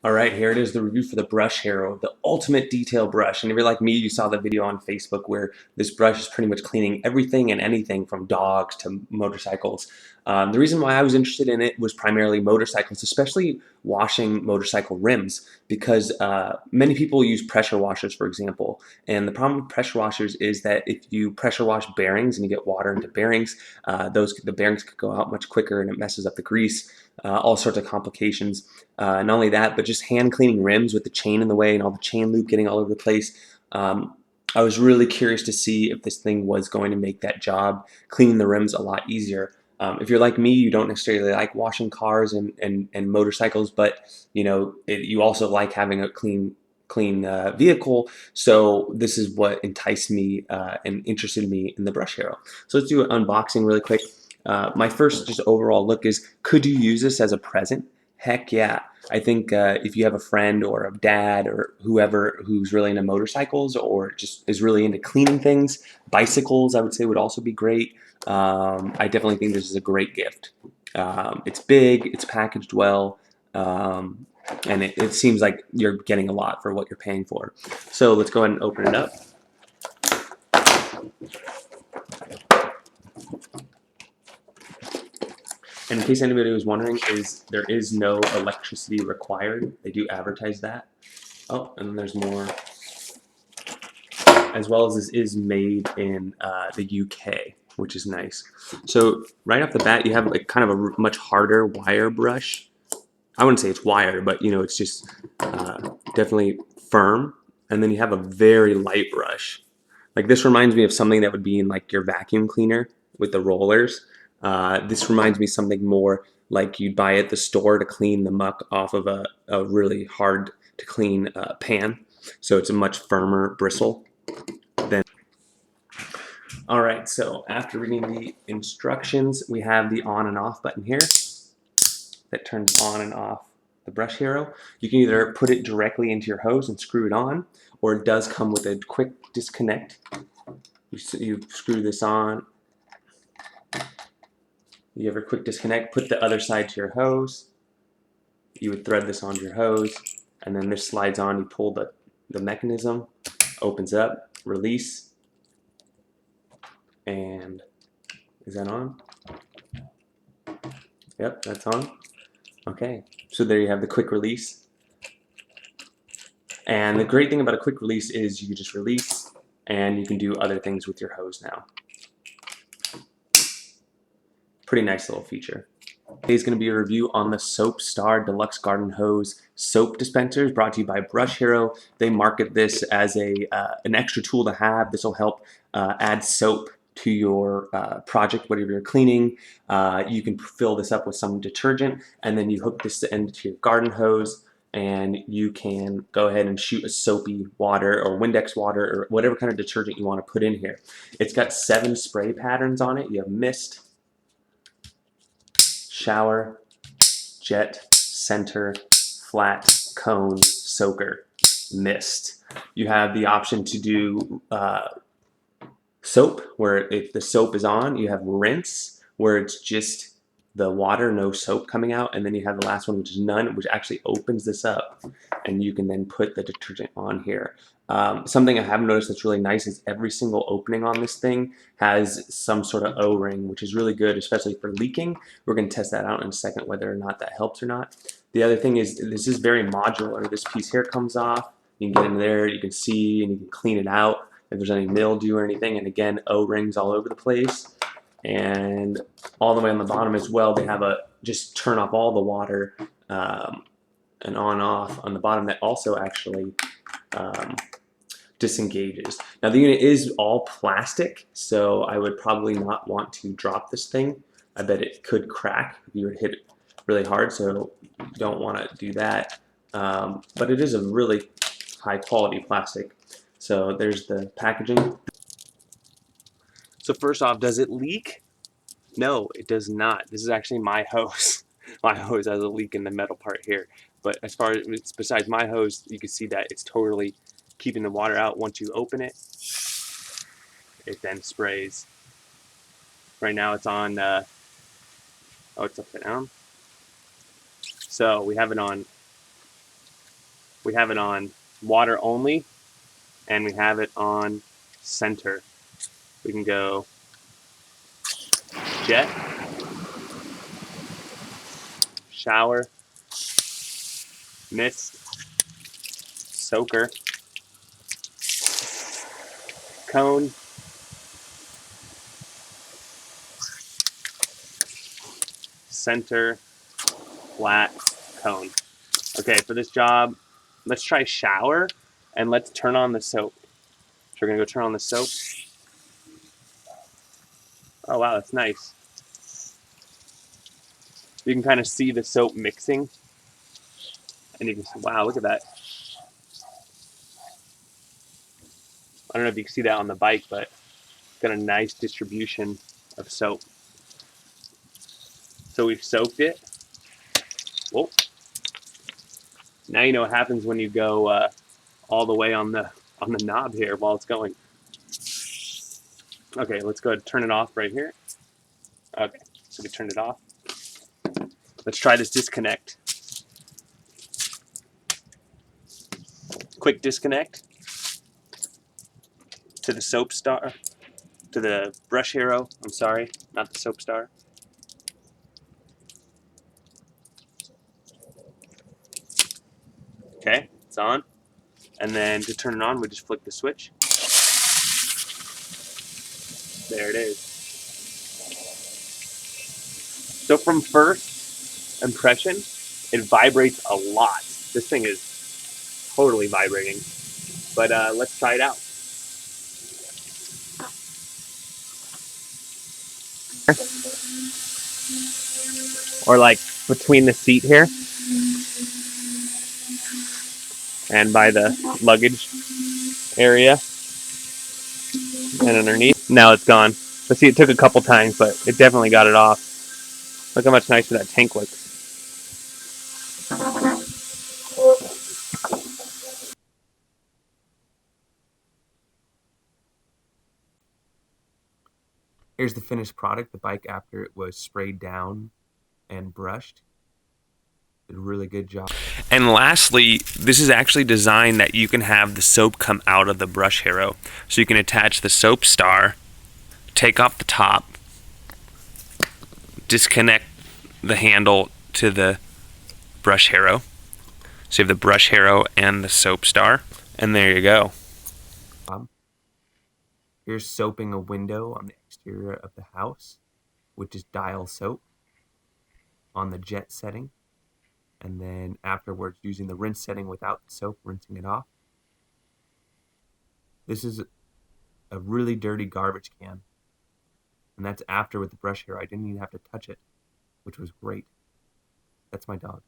All right, here it is, the review for the Brush Hero, the ultimate detail brush. And if you're like me, you saw the video on Facebook where this brush is pretty much cleaning everything and anything from dogs to motorcycles. The reason why I was interested in it was primarily motorcycles, especially washing motorcycle rims, because many people use pressure washers, for example. And the problem with pressure washers is that if you pressure wash bearings and you get water into bearings, the bearings could go out much quicker and it messes up the grease, all sorts of complications. Not only that, but just hand cleaning rims with the chain in the way and all the chain loop getting all over the place. I was really curious to see if this thing was going to make that job cleaning the rims a lot easier. If you're like me, you don't necessarily like washing cars and motorcycles, but you also like having a clean vehicle. So this is what enticed me and interested me in the Brush Hero. So let's do an unboxing really quick. My first just overall look is, could you use this as a present? Heck yeah. I think if you have a friend or a dad or whoever who's really into motorcycles or just is really into cleaning things, bicycles I would say would also be great. I definitely think this is a great gift. It's big, it's packaged well, and it seems like you're getting a lot for what you're paying for. So let's go ahead and open it up. And in case anybody was wondering, there is no electricity required. They do advertise that. Oh, and then there's more. As well as this is made in the UK, which is nice. So right off the bat, you have like kind of a much harder wire brush. I wouldn't say it's wire, but it's just definitely firm. And then you have a very light brush. Like this reminds me of something that would be in like your vacuum cleaner with the rollers. This reminds me of something more like you'd buy at the store to clean the muck off of a really hard to clean pan. So it's a much firmer bristle than. All right, so after reading the instructions, we have the on and off button here that turns on and off the Brush Hero. You can either put it directly into your hose and screw it on, or it does come with a quick disconnect. You screw this on, you have a quick disconnect, put the other side to your hose, you would thread this onto your hose, and then this slides on, you pull the mechanism, opens up, release, and is that on? Yep, that's on. Okay, so there you have the quick release. And the great thing about a quick release is you can just release and you can do other things with your hose now. Pretty nice little feature. Today's going to be a review on the Soap Star Deluxe Garden Hose soap dispensers, brought to you by Brush Hero. They market this as an extra tool to have. This will help add soap to your project, whatever you're cleaning. You can fill this up with some detergent, and then you hook this end to your garden hose, and you can go ahead and shoot a soapy water or Windex water or whatever kind of detergent you want to put in here. It's got 7 spray patterns on it. You have mist, shower, jet, center, flat, cone, soaker, mist. You have the option to do soap, where if the soap is on, you have rinse, where it's just the water, no soap coming out, and then you have the last one, which is none, which actually opens this up, and you can then put the detergent on here. Something I have noticed that's really nice is every single opening on this thing has some sort of O-ring, which is really good, especially for leaking. We're going to test that out in a second, whether or not that helps or not. The other thing is this is very modular. This piece here comes off. You can get in there, you can see, and you can clean it out if there's any mildew or anything. And again, O-rings all over the place. And all the way on the bottom as well, they have a just turn off all the water and on off on the bottom that also actually disengages. Now the unit is all plastic, so I would probably not want to drop this thing. I bet it could crack if you were to hit it really hard, so you don't want to do that. But it is a really high quality plastic. So there's the packaging. So first off, does it leak? No, it does not. This is actually my hose. My hose has a leak in the metal part here. But as far as it's besides my hose, you can see that it's totally keeping the water out. Once you open it, it then sprays. Right now it's on, oh, it's upside down. So we have it on We have it on water only, and we have it on center. We can go jet, shower, mist, soaker, cone, center, flat, cone. Okay, for this job, let's try shower, and let's turn on the soap. So we're gonna go turn on the soap. Oh wow, that's nice. You can kind of see the soap mixing, and you can see, wow, look at that. I don't know if you can see that on the bike, but it's got a nice distribution of soap. So we've soaked it. Whoa. Now you know what happens when you go all the way on the knob here while it's going. Okay, let's go ahead and turn it off right here. Okay, so we turned it off. Let's try this disconnect. Quick disconnect to the soap star, to the brush hero. I'm sorry, not the soap star. Okay, it's on. And then to turn it on, we just flick the switch. There it is. So from first impression, it vibrates a lot. This thing is totally vibrating. But let's try it out. Or like between the seat here and by the luggage area and underneath. Now it's gone. But see, it took a couple times, but it definitely got it off. Look how much nicer that tank looks. Here's the finished product, the bike after it was sprayed down and brushed. Did a really good job. And lastly, this is actually designed that you can have the soap come out of the brush hero. So you can attach the soap star, take off the top, disconnect the handle to the brush hero. So you have the brush hero and the soap star, and there you go. Here's soaping a window on the exterior of the house, which is dial soap on the jet setting. And then afterwards, using the rinse setting without the soap, rinsing it off. This is a really dirty garbage can. And that's after with the brush here. I didn't even have to touch it, which was great. That's my dog.